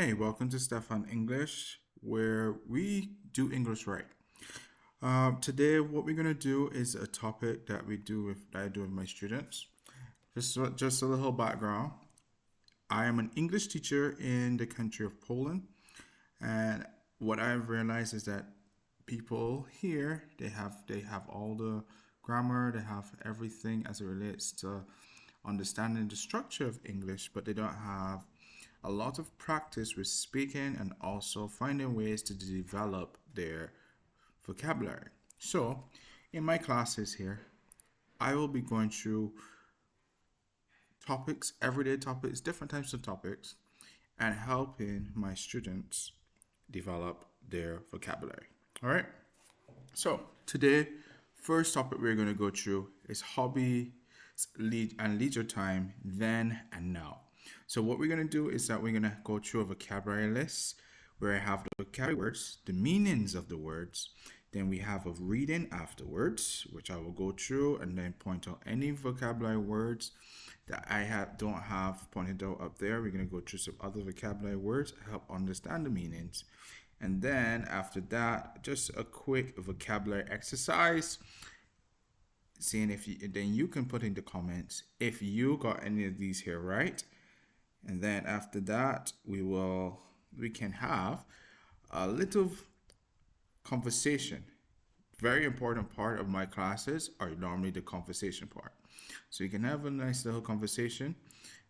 Hey, welcome to Stefan English, where we do English right. Today, what we're gonna do is a topic that I do with my students. Just a little background. I am an English teacher in the country of Poland, and what I've realized is that people here they have all the grammar, they have everything as it relates to understanding the structure of English, but they don't have a lot of practice with speaking and also finding ways to develop their vocabulary. So, in my classes here, I will be going through topics, everyday topics, different types of topics, and helping my students develop their vocabulary. All right. So, today, first topic we're going to go through is hobby and leisure time then and now. So what we're going to do is that we're going to go through a vocabulary list where I have the vocabulary words, the meanings of the words. Then we have a reading afterwards, which I will go through and then point out any vocabulary words that don't have pointed out up there. We're going to go through some other vocabulary words, help understand the meanings. And then after that, just a quick vocabulary exercise, seeing if you can put in the comments if you got any of these here right. And then after that, we can have a little conversation. Very important part of my classes are normally the conversation part. So you can have a nice little conversation.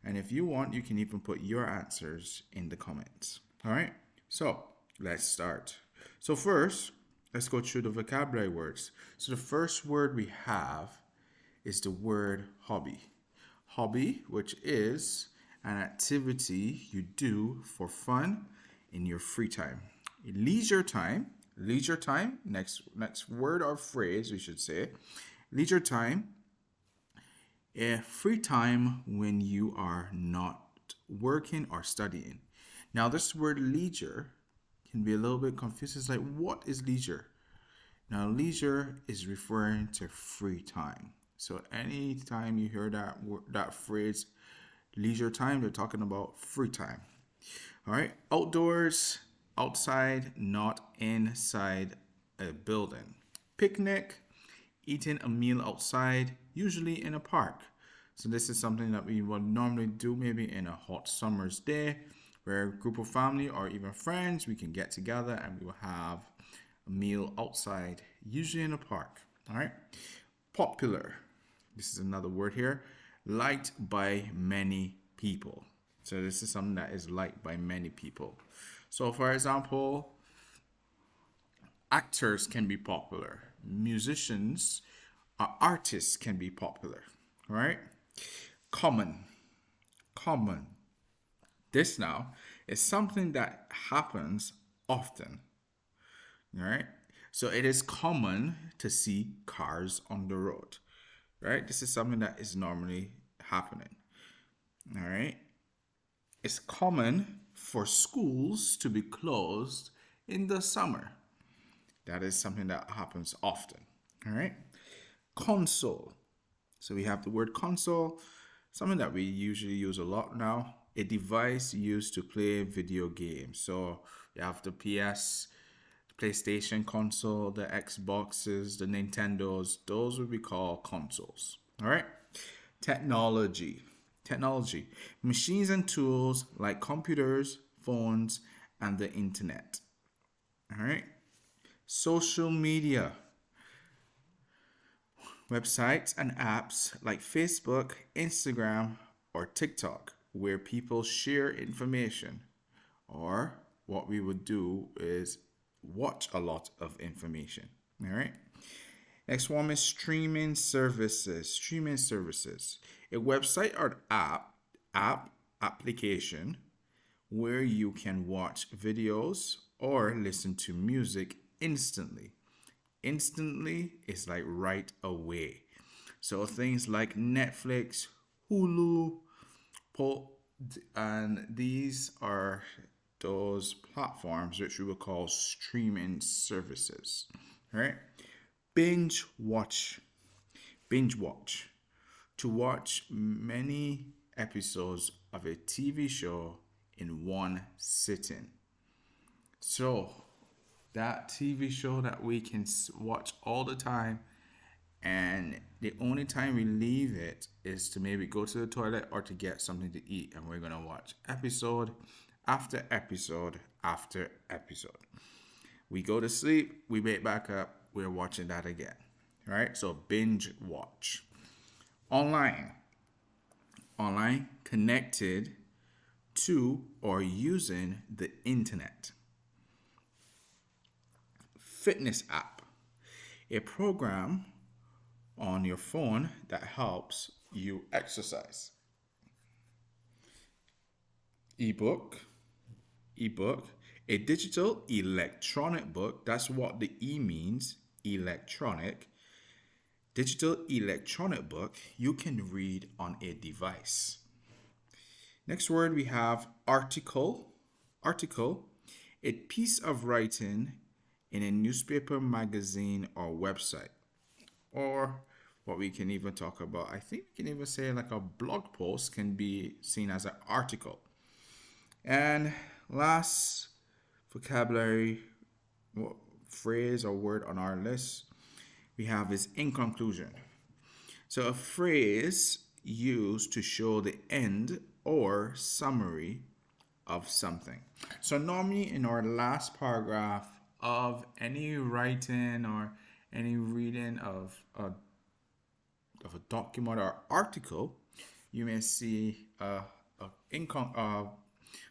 And if you want, you can even put your answers in the comments. All right. So let's start. So first, let's go through the vocabulary words. So the first word we have is the word hobby. Hobby, which is an activity you do for fun in your free time. Leisure time, next word or phrase we should say. Leisure time, a free time when you are not working or studying. Now this word leisure can be a little bit confusing. It's like, what is leisure? Now leisure is referring to free time. So anytime you hear that phrase, leisure time, they're talking about free time. All right. Outdoors, outside, not inside a building. Picnic, eating a meal outside, usually in a park. So this is something that we would normally do maybe in a hot summer's day where a group of family or even friends, we can get together and we will have a meal outside, usually in a park. All right. Popular. This is another word here. Liked by many people. So this is something that is liked by many people. So for example, actors can be popular. Musicians or artists can be popular. All right? Common. This now is something that happens often. All right? So it is common to see cars on the road. Right? This is something that is normally happening. All right. It's common for schools to be closed in the summer. That is something that happens often. All right. Console. So we have the word console, something that we usually use a lot now. A device used to play video games. So you have the PlayStation console, the Xboxes, the Nintendos, those would be called consoles. All right. Technology. Machines and tools like computers, phones, and the internet. All right. Social media. Websites and apps like Facebook, Instagram, or TikTok, where people share information. Or what we would do is watch a lot of information. All right. Next one is streaming services. A website or application where you can watch videos or listen to music instantly. Instantly is like right away. So things like Netflix, Hulu, and these are those platforms which we will call streaming services. All right. Binge watch. To watch many episodes of a TV show in one sitting. So, that TV show that we can watch all the time, and the only time we leave it is to maybe go to the toilet or to get something to eat, and we're gonna watch episode after episode after episode. We go to sleep, we wake back up, we're watching that again. Right? So binge watch. Online. Online, connected to or using the internet. Fitness app. A program on your phone that helps you exercise. Ebook, a digital electronic book. That's what the E means, electronic. Digital electronic book you can read on a device. Next word we have article. Article, a piece of writing in a newspaper, magazine, or website. Or what we can even talk about, I think we can even say like a blog post can be seen as an article. And last vocabulary phrase or word on our list we have is in conclusion. So a phrase used to show the end or summary of something. So normally in our last paragraph of any writing or any reading of a document or article, you may see a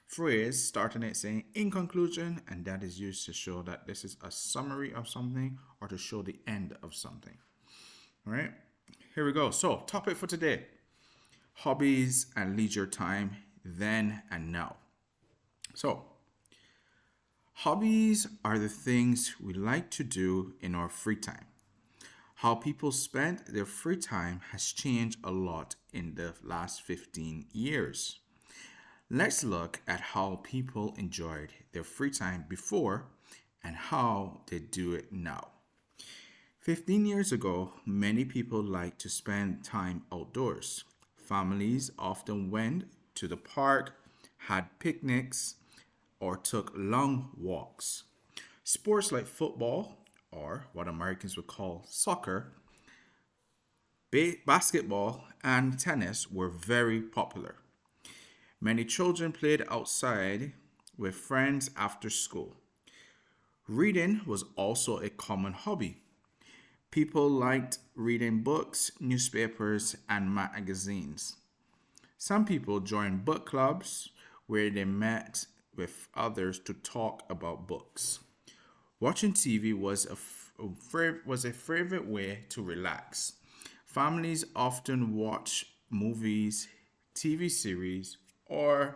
phrase starting it saying in conclusion, and that is used to show that this is a summary of something or to show the end of something. All right, here we go. So, topic for today: hobbies and leisure time, then and now. So, hobbies are the things we like to do in our free time. How people spend their free time has changed a lot in the last 15 years. Let's look at how people enjoyed their free time before and how they do it now. 15 years ago, many people liked to spend time outdoors. Families often went to the park, had picnics, or took long walks. Sports like football, or what Americans would call soccer, basketball, and tennis were very popular. Many children played outside with friends after school. Reading was also a common hobby. People liked reading books, newspapers, and magazines. Some people joined book clubs where they met with others to talk about books. Watching TV was a favorite way to relax. Families often watch movies, TV series, or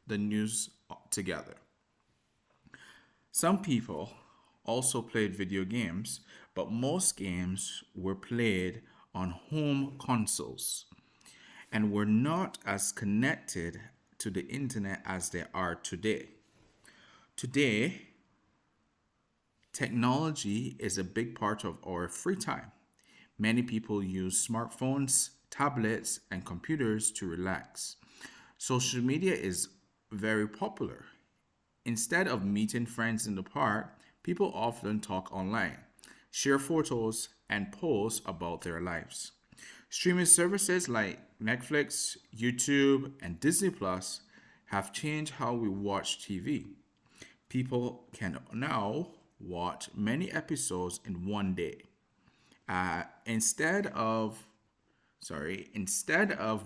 the news together. Some people also played video games, but most games were played on home consoles and were not as connected to the internet as they are today. Today, technology is a big part of our free time. Many people use smartphones, tablets, and computers to relax. Social media is very popular. Instead of meeting friends in the park, people often talk online, share photos, and post about their lives. Streaming services like Netflix, YouTube, and Disney Plus have changed how we watch TV. People can now watch many episodes in one day. Instead of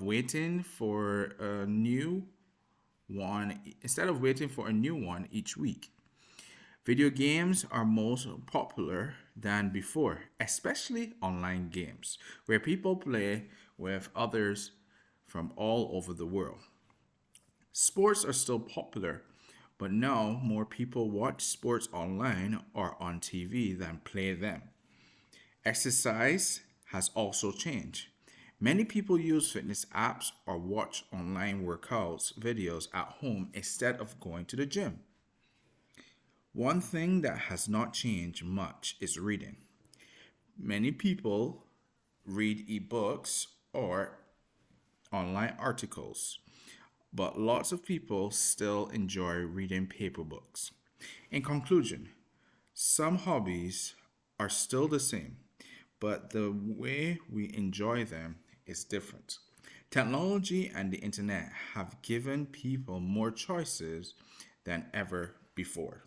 waiting for a new one each week. Video games are most popular than before, especially online games, where people play with others from all over the world. Sports are still popular, but now more people watch sports online or on TV than play them. Exercise has also changed. Many people use fitness apps or watch online workouts videos at home instead of going to the gym. One thing that has not changed much is reading. Many people read ebooks or online articles, but lots of people still enjoy reading paper books. In conclusion, some hobbies are still the same, but the way we enjoy them is different. Technology and the internet have given people more choices than ever before.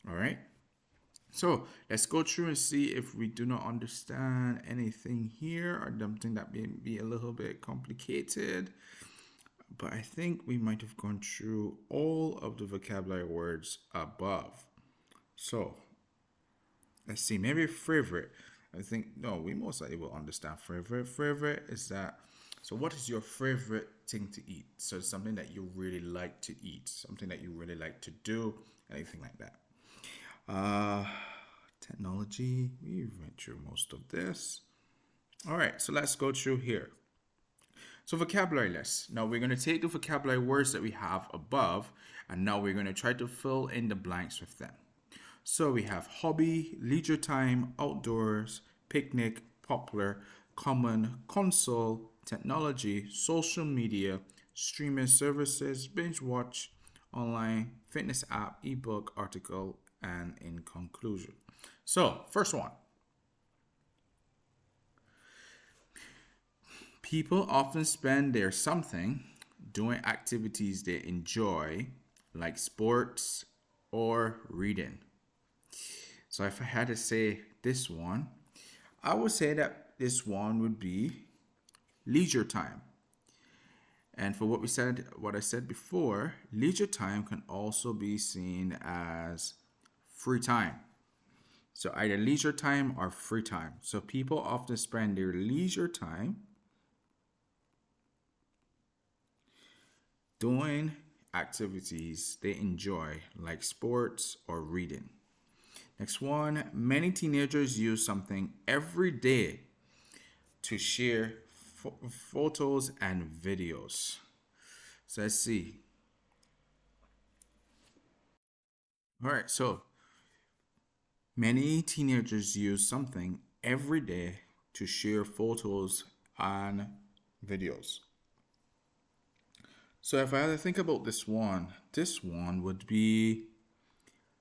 All right? So let's go through and see if we do not understand anything here or something that may be a little bit complicated. But I think we might have gone through all of the vocabulary words above. So let's see, maybe favorite. I think, no, we most likely will understand favorite. Favorite is that, so what is your favorite thing to eat? So something that you really like to eat, something that you really like to do, anything like that. Technology, we went through most of this. All right, so let's go through here. So vocabulary list. Now we're going to take the vocabulary words that we have above, and now we're going to try to fill in the blanks with them. So we have hobby, leisure time, outdoors, picnic, popular, common, console, technology, social media, streaming services, binge watch, online, fitness app, ebook, article, and in conclusion. So, first one. People often spend their something doing activities they enjoy, like sports or reading. So if I had to say this one, I would say that this one would be leisure time. And for what I said before, leisure time can also be seen as free time. So either leisure time or free time. So people often spend their leisure time doing activities they enjoy, like sports or reading. Next one, many teenagers use something every day to share photos and videos. So let's see. All right, so many teenagers use something every day to share photos and videos. So if I had to think about this one would be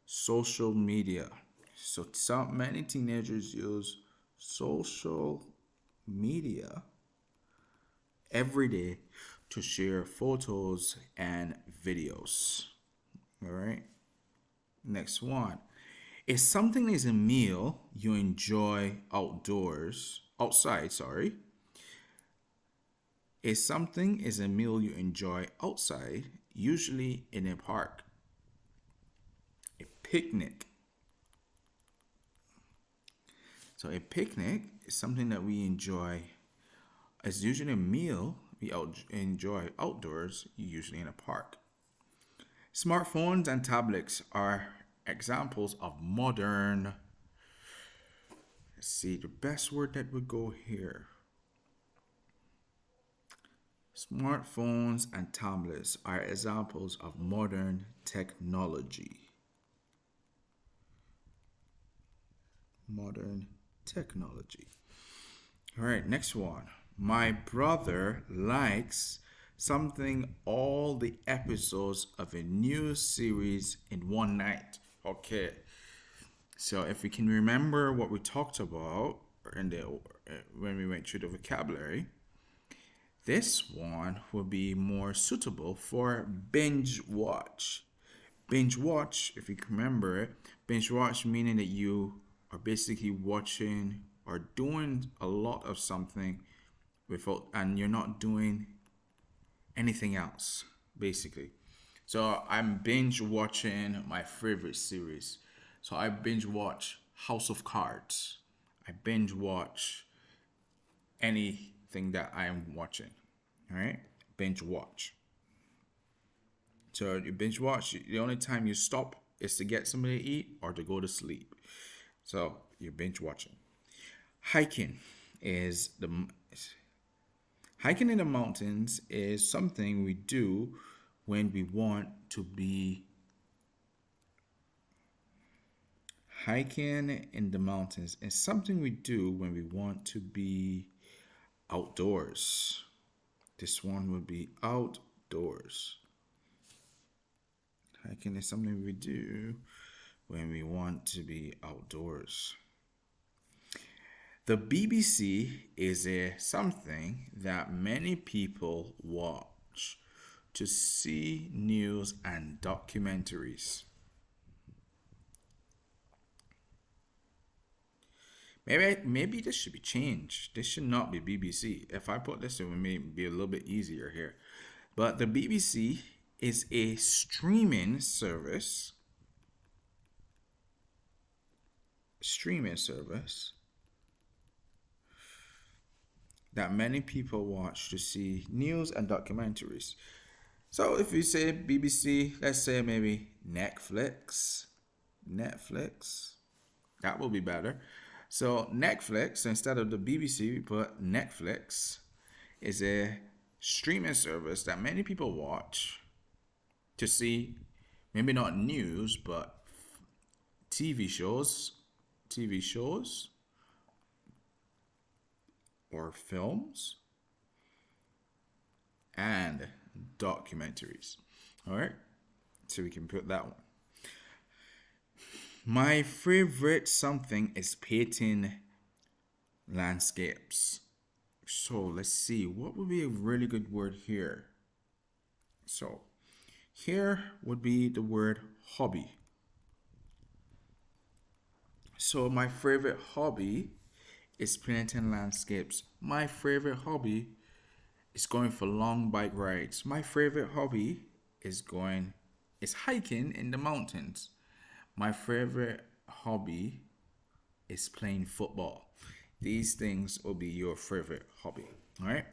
social media. So many teenagers use social media every day to share photos and videos. All right. Next one. If something is a meal you enjoy outside, sorry. If something is a meal you enjoy outside, usually in a park. A picnic. So a picnic is something that we enjoy. It's usually a meal we enjoy outdoors, usually in a park. Smartphones and tablets are examples of modern. Let's see, the best word that would go here. Smartphones and tablets are examples of modern technology. Modern technology. All right, next one. My brother likes something all the episodes of a new series in one night. Okay. So if we can remember what we talked about when we went through the vocabulary, this one will be more suitable for binge watch. Binge watch, if you can remember it, binge watch meaning that you are basically watching or doing a lot of something and you're not doing anything else, basically. So I'm binge watching my favorite series. So I binge watch House of Cards. I binge watch anything that I am watching. All right? Binge watch. So you binge watch, the only time you stop is to get something to eat or to go to sleep. So you're binge watching. Hiking in the mountains is something we do when we want to be. Hiking in the mountains is something we do when we want to be outdoors. This one would be outdoors. outdoors. Hiking is something we do when we want to be outdoors. The BBC is a something that many people watch to see news and documentaries. Maybe this should be changed. This should not be BBC. If I put this, it would maybe be a little bit easier here. But the BBC is a streaming service that many people watch to see news and documentaries. So if you say BBC, let's say maybe Netflix, that will be better. So Netflix, instead of the BBC, we put Netflix, is a streaming service that many people watch to see maybe not news, but TV shows or films and documentaries. All right, so we can put that one. My favorite something is painting landscapes. So let's see, what would be a really good word here? So here would be the word hobby. So my favorite hobby is painting landscapes. My favorite hobby is going for long bike rides. My favorite hobby is hiking in the mountains. My favorite hobby is playing football. These things will be your favorite hobby. All right.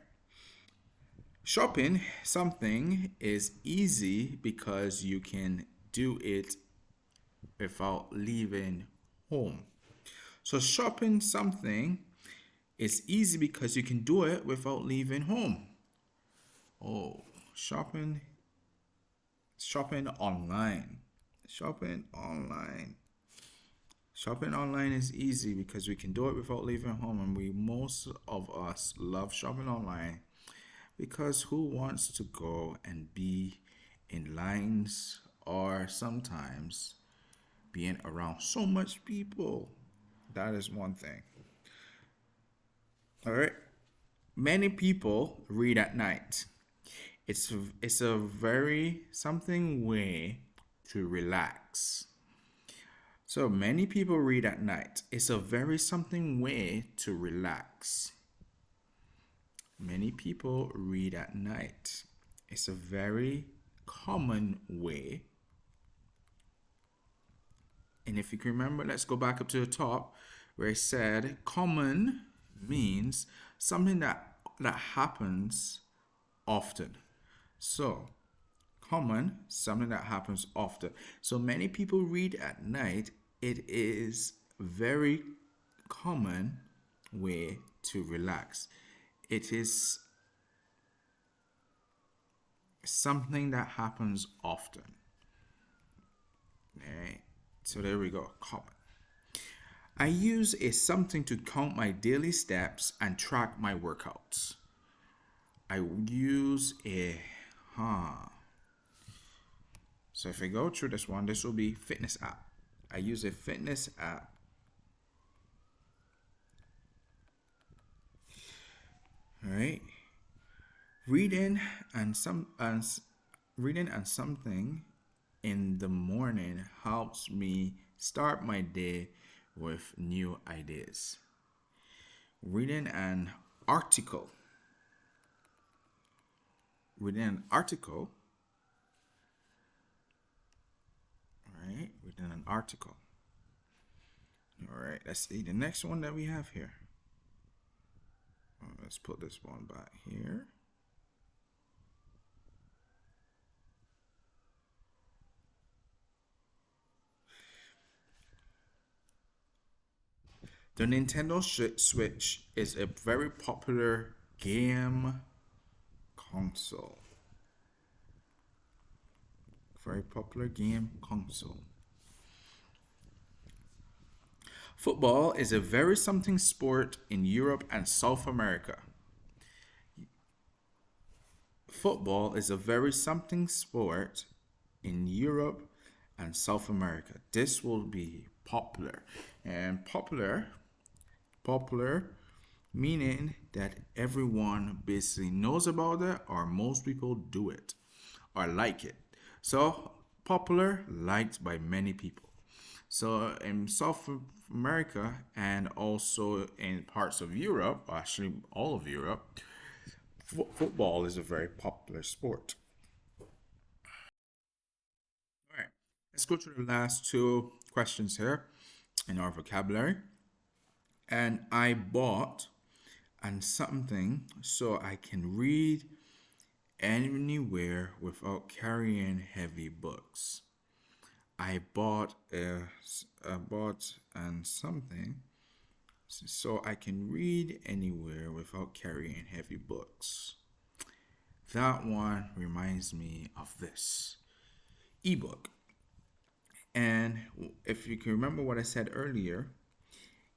Shopping something is easy because you can do it without leaving home. So shopping something is easy because you can do it without leaving home. Oh, shopping online. Shopping online is easy because we can do it without leaving home, and most of us love shopping online because who wants to go and be in lines or sometimes being around so much people? That is one thing. All right. Many people read at night. It's a very something way to relax. So many people read at night. It's a very something way to relax. Many people read at night. It's a very common way. And if you can remember, let's go back up to the top where it said common means something that happens often. So common, something that happens often. So many people read at night. It is very common way to relax. It is something that happens often. All right. So there we go. Common. I use a something to count my daily steps and track my workouts. I use a So if I go through this one, this will be fitness app. I use a fitness app. All right. Reading and something in the morning helps me start my day with new ideas. Reading an article. Reading an article. All right, reading an article. All right, let's see the next one that we have here. Let's put this one back here. The Nintendo Switch is a very popular game console. Very popular game console. Football is a very something sport in Europe and South America. Football is a very something sport in Europe and South America. This will be popular. And popular meaning that everyone basically knows about it or most people do it or like it. So popular, liked by many people. So in South America and also in parts of Europe, actually all of Europe, football is a very popular sport. All right, let's go to the last two questions here in our vocabulary. And I bought and something so I can read anywhere without carrying heavy books. I bought and something so I can read anywhere without carrying heavy books. That one reminds me of this ebook. And if you can remember what I said earlier,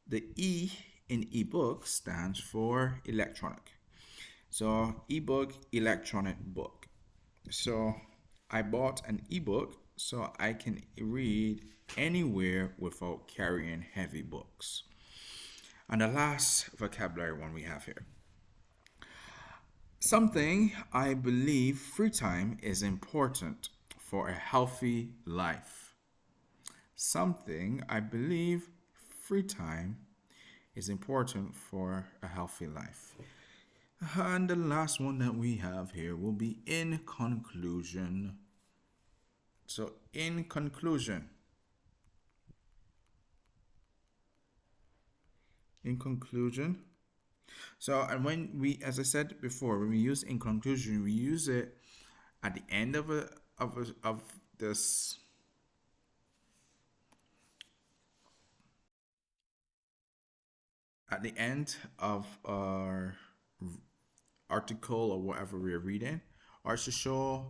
the E in ebook stands for electronic. So ebook, electronic book. So I bought an ebook so I can read anywhere without carrying heavy books. And the last vocabulary one we have here. Something I believe free time is important for a healthy life. Something I believe free time is important for a healthy life. And the last one that we have here will be in conclusion. So, in conclusion, in conclusion. So, and when we, as I said before, when we use in conclusion, we use it at the end of this at the end of our article or whatever we're reading, or to show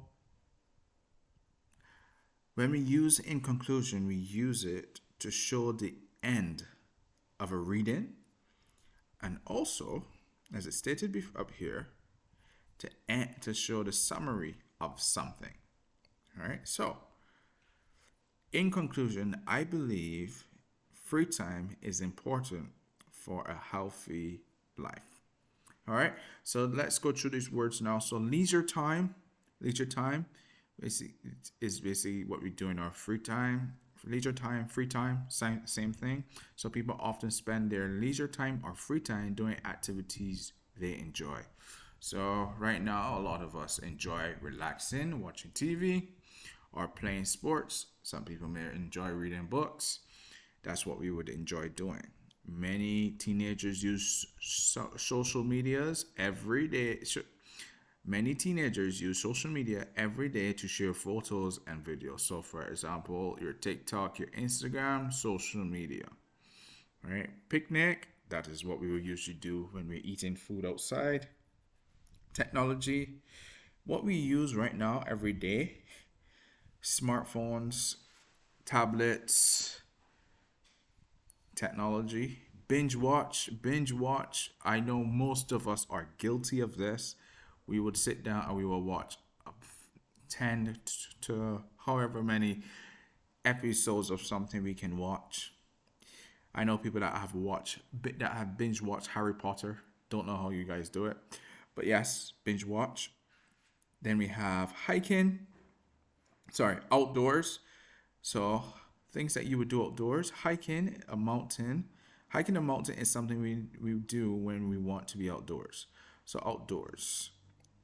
when we use in conclusion, we use it to show the end of a reading, and also, as it stated up here, to show the summary of something. All right. So, in conclusion, I believe free time is important for a healthy life. All right. So let's go through these words now. So leisure time, is basically what we do in our free time. Leisure time, free time, same thing. So people often spend their leisure time or free time doing activities they enjoy. So right now, a lot of us enjoy relaxing, watching TV, or playing sports. Some people may enjoy reading books. That's what we would enjoy doing. Many teenagers use social medias every day. Many teenagers use social media every day to share photos and videos. So, for example, your TikTok, your Instagram, social media. Right? Picnic, that is what we would usually do when we're eating food outside. Technology, what we use right now every day: smartphones, tablets, technology. Binge watch. I know most of us are guilty of this. We would sit down and we will watch 10 to however many episodes of something we can watch. I know people that have binge watched Harry Potter. Don't know how you guys do it, but yes, binge watch. Then we have outdoors. So things that you would do outdoors: hiking a mountain. Hiking a mountain is something we do when we want to be outdoors. So outdoors.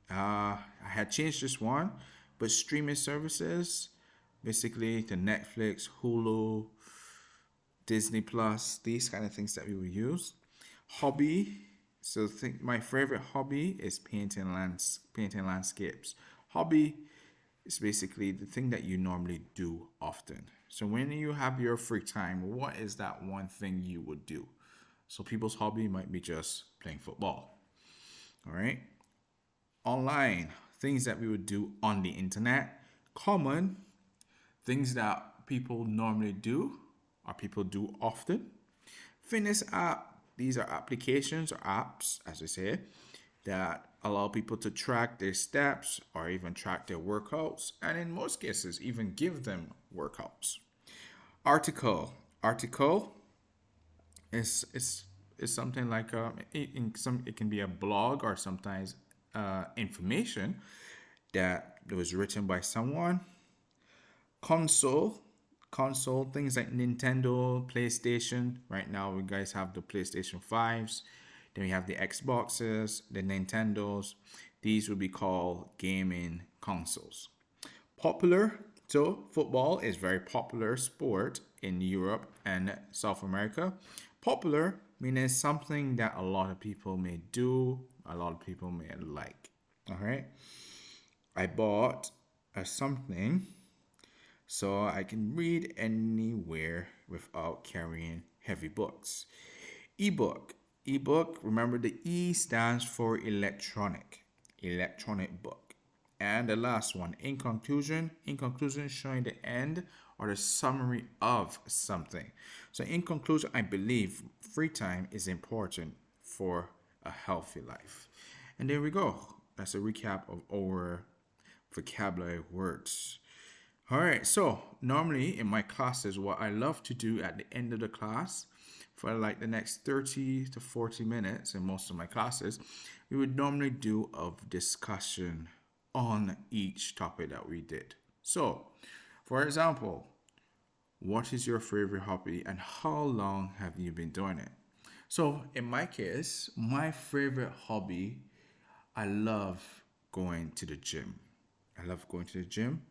I had changed this one, but streaming services, basically the Netflix, Hulu, Disney Plus, these kind of things that we will use. Hobby. So think my favorite hobby is painting landscapes. Hobby is basically the thing that you normally do often. So when you have your free time, what is that one thing you would do? So people's hobby might be just playing football. All right. Online, things that we would do on the internet. Common, things that people normally do or people do often. Fitness app, these are applications or apps, as I say, that allow people to track their steps or even track their workouts, and in most cases, even give them workouts. Article is is something like it can be a blog or sometimes information that was written by someone. Console, console things like Nintendo, PlayStation. Right now, we guys have the PlayStation 5s. Then we have the Xboxes, the Nintendos. These would be called gaming consoles. Popular. So football is very popular sport in Europe and South America. Popular meaning something that a lot of people may do, a lot of people may like. All right. I bought a something so I can read anywhere without carrying heavy books. Ebook. Ebook, remember the E stands for electronic. Electronic book. And the last one, in conclusion, showing the end or the summary of something. So, in conclusion, I believe free time is important for a healthy life. And there we go. That's a recap of our vocabulary words. All right, so normally in my classes, what I love to do at the end of the class for like the next 30 to 40 minutes in most of my classes, we would normally do a discussion on each topic that we did. So, for example, what is your favorite hobby and how long have you been doing it? So, in my case, my favorite hobby, I love going to the gym. I love going to the gym.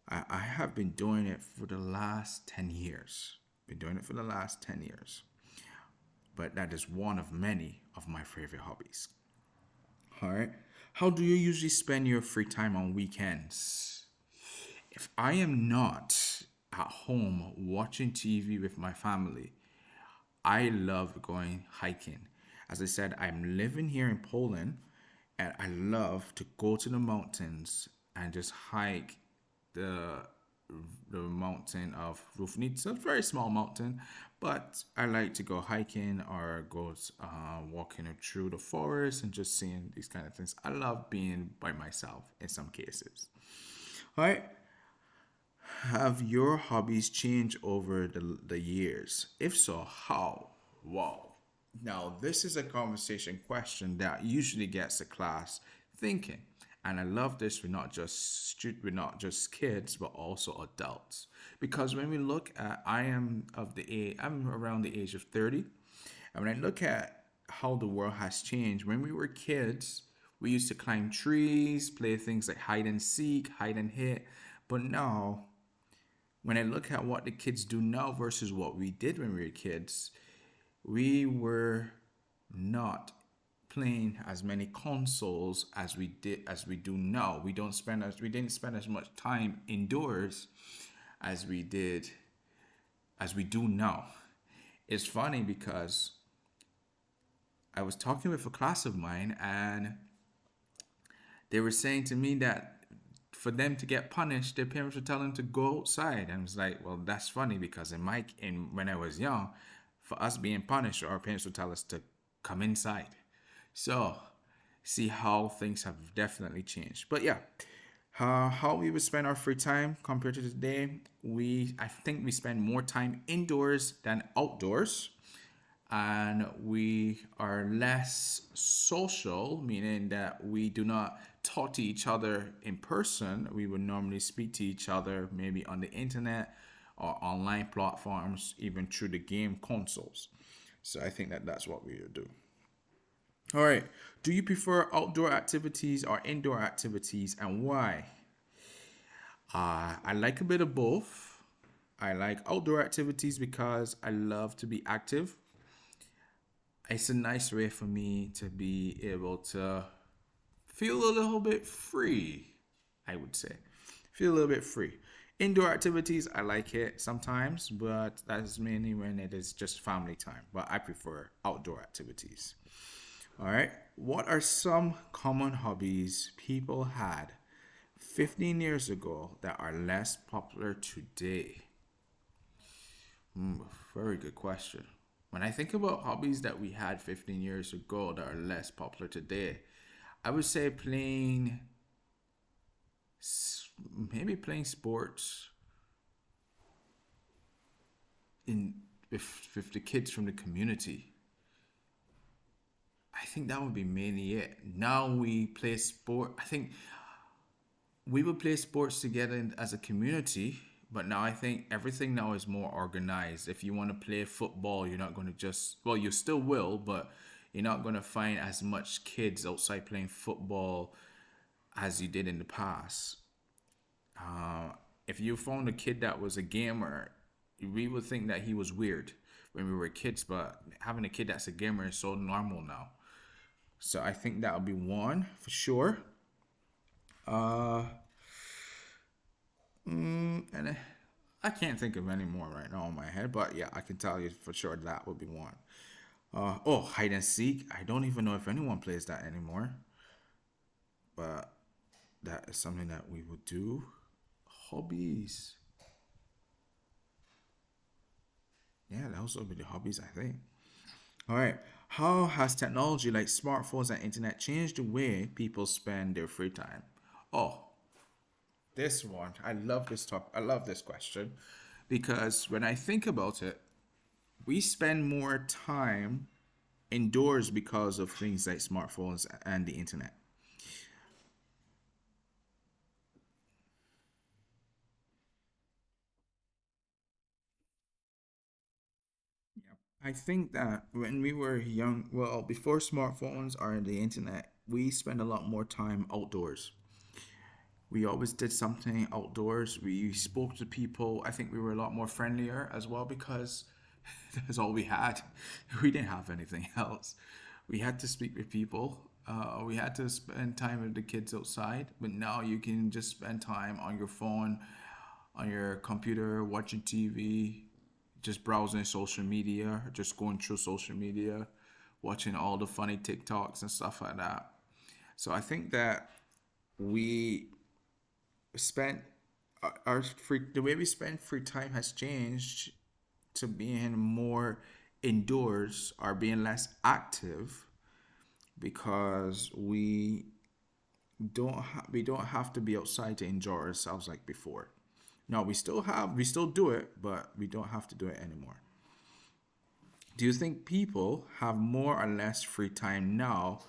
I have been doing it for the last 10 years. Been doing it for the last 10 years. But that is one of many of my favorite hobbies. All right. How do you usually spend your free time on weekends? If I am not at home watching TV with my family, I love going hiking. As I said, I'm living here in Poland and I love to go to the mountains and just hike the the mountain of Rufnitz. It's a very small mountain, but I like to go hiking or go walking through the forest and just seeing these kind of things. I love being by myself in some cases. All right. Have your hobbies changed over the years? If so, how? Wow. Now, this is a conversation question that usually gets the class thinking. And I love this with not just kids, but also adults. Because when we look at, I'm around the age of 30. And when I look at how the world has changed, when we were kids, we used to climb trees, play things like hide and seek, hide and hit. But now, when I look at what the kids do now versus what we did when we were kids, we were not playing as many consoles as we do now. We didn't spend as much time indoors as we do now. It's funny because I was talking with a class of mine and they were saying to me that for them to get punished, their parents would tell them to go outside. And I was like, well, that's funny because when I was young, for us being punished, our parents would tell us to come inside. So, see how things have definitely changed. But yeah, how we would spend our free time compared to today, I think we spend more time indoors than outdoors, and we are less social, meaning that we do not talk to each other in person. We would normally speak to each other maybe on the internet or online platforms, even through the game consoles. So I think that that's what we would do. All right. Do you prefer outdoor activities or indoor activities and why? I like a bit of both. I like outdoor activities because I love to be active. It's a nice way for me to be able to feel a little bit free, I would say. Feel a little bit free. Indoor activities, I like it sometimes, but that's mainly when it is just family time. But I prefer outdoor activities. All right. What are some common hobbies people had 15 years ago that are less popular today? Very good question. When I think about hobbies that we had 15 years ago that are less popular today, I would say playing, maybe playing sports in with the kids from the community. I think that would be mainly it. Now we play sport. I think we would play sports together as a community, but now I think everything now is more organized. If you want to play football, you're not going to just, well, you still will, but you're not going to find as much kids outside playing football as you did in the past. Uh, if you found a kid that was a gamer, we would think that he was weird when we were kids, but having a kid that's a gamer is so normal now. So I think that would be one for sure. Uh, and I can't think of any more right now in my head, but yeah, I can tell you for sure that would be one. Oh, hide and seek. I don't even know if anyone plays that anymore, but that is something that we would do. Hobbies. Yeah, those would be the hobbies, I think. All right. How has technology like smartphones and internet changed the way people spend their free time? Oh, this one. I love this topic. I love this question because when I think about it, we spend more time indoors because of things like smartphones and the internet. I think that when we were young, well, before smartphones or the internet, we spend a lot more time outdoors. We always did something outdoors. We spoke to people. I think we were a lot more friendlier as well because that's all we had. We didn't have anything else. We had to speak with people. We had to spend time with the kids outside. But now you can just spend time on your phone, on your computer, watching TV, just browsing social media, just going through social media, watching all the funny TikToks and stuff like that. So I think that we spent our free the way we spend free time has changed to being more indoors or being less active because we don't have to be outside to enjoy ourselves like before. No, we still do it, but we don't have to do it anymore. Do you think people have more or less free time now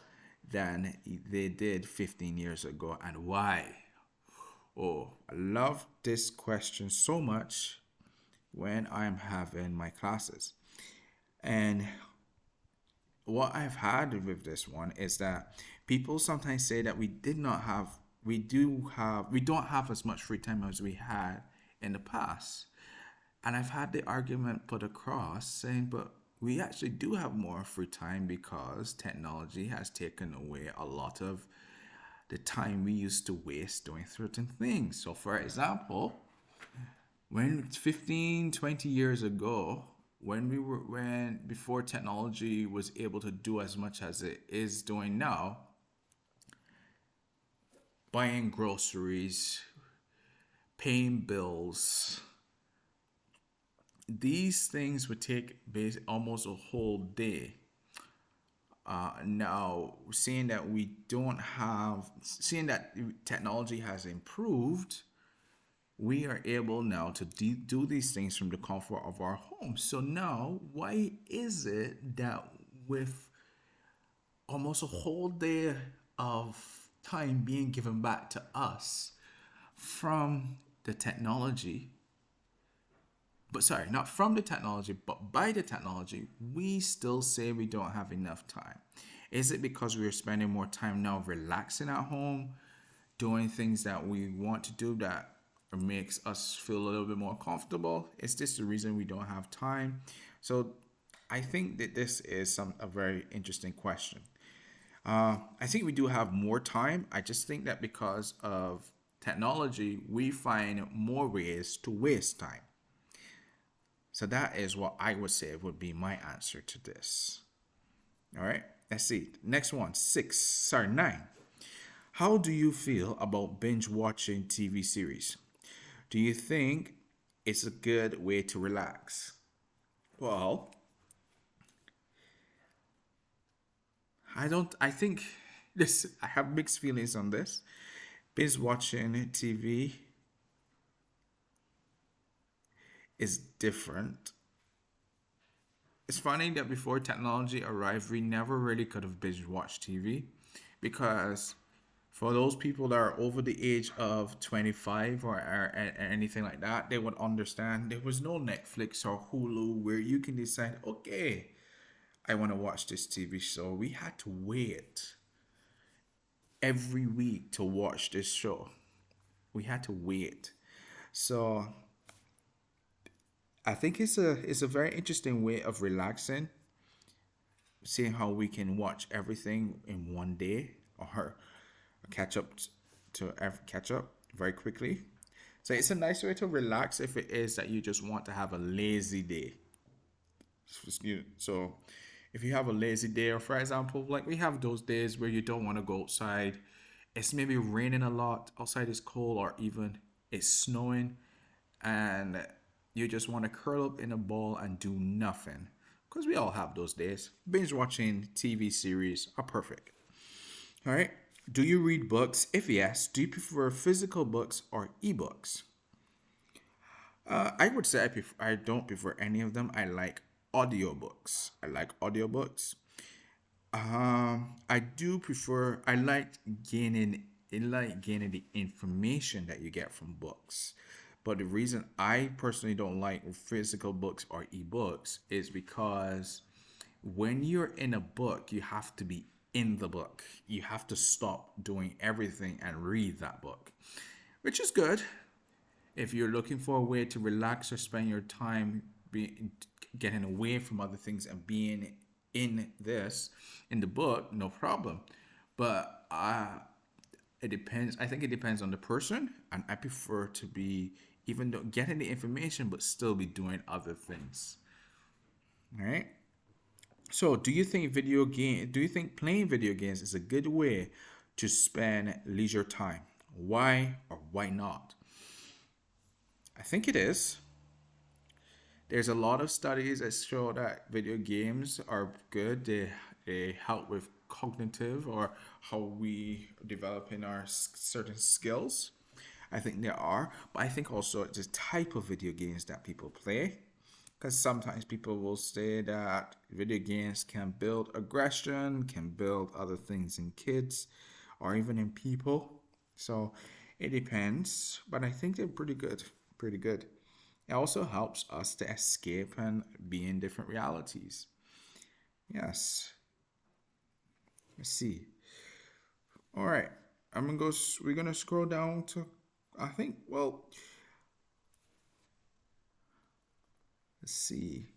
than they did 15 years ago, and why? Oh, I love this question so much when I'm having my classes. And what I've had with this one is that people sometimes say that we don't have as much free time as we had in the past. And I've had the argument put across saying, but we actually do have more free time because technology has taken away a lot of the time we used to waste doing certain things. So, for example, when 15, 20 years ago, when before technology was able to do as much as it is doing now, buying groceries, paying bills, these things would take almost a whole day. Now, seeing that technology has improved, we are able now to do these things from the comfort of our home. So now, why is it that with almost a whole day of time being given back to us from the technology, but sorry, not from the technology, but by the technology, we still say we don't have enough time? Is it because we're spending more time now relaxing at home, doing things that we want to do that makes us feel a little bit more comfortable? Is this the reason we don't have time? So I think that this is a very interesting question. I think we do have more time. I just think that because of technology, we find more ways to waste time. So that is what I would say would be my answer to this. All right, let's see. Next one, nine. How do you feel about binge watching TV series? Do you think it's a good way to relax? Well, I don't. I think this I have mixed feelings on this. Binge watching TV is different. It's funny that before technology arrived, we never really could have binge watched TV because for those people that are over the age of 25 or anything like that, they would understand there was no Netflix or Hulu where you can decide, okay, I want to watch this TV show. We had to wait every week to watch this show. We had to wait. So I think it's a very interesting way of relaxing, seeing how we can watch everything in one day or catch up catch up very quickly. So it's a nice way to relax if it is that you just want to have a lazy day. So if you have a lazy day, or for example, like we have those days where you don't want to go outside, it's maybe raining a lot, outside is cold, or even it's snowing, and you just want to curl up in a ball and do nothing. Because we all have those days. Binge watching TV series are perfect. All right. Do you read books? If yes, do you prefer physical books or ebooks? I would say I don't prefer any of them. I like audiobooks. I like audiobooks. I do prefer. I like gaining the information that you get from books. But the reason I personally don't like physical books or ebooks is because when you're in a book, you have to be in the book. You have to stop doing everything and read that book, which is good if you're looking for a way to relax or spend your time getting away from other things and being in the book, no problem. But it depends. I think it depends on the person, and I prefer to be even though getting the information, but still be doing other things. All right. So, do you think playing video games is a good way to spend leisure time? Why or why not? I think it is. There's a lot of studies that show that video games are good. They help with cognitive or how we develop in our certain skills. I think there are, but I think also it's the type of video games that people play. Because sometimes people will say that video games can build aggression, can build other things in kids or even in people. So it depends, but I think they're pretty good. Pretty good. It also helps us to escape and be in different realities. Yes. Let's see. All right. We're gonna scroll down to I think well let's see.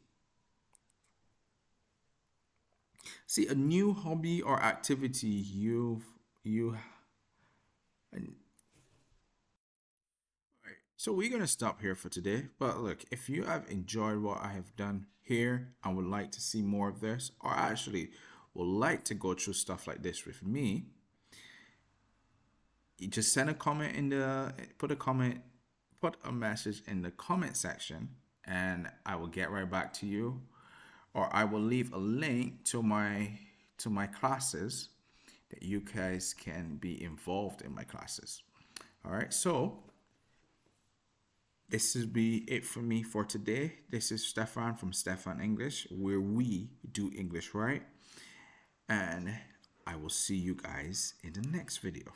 See a new hobby or activity you so we're gonna stop here for today. But look, if you have enjoyed what I have done here and would like to see more of this, or actually would like to go through stuff like this with me, you just send a comment in the put a message in the comment section, and I will get right back to you, or I will leave a link to my classes that you guys can be involved in my classes. All right, so this will be it for me for today. This is Stefan from Stefan English, where we do English right. And I will see you guys in the next video.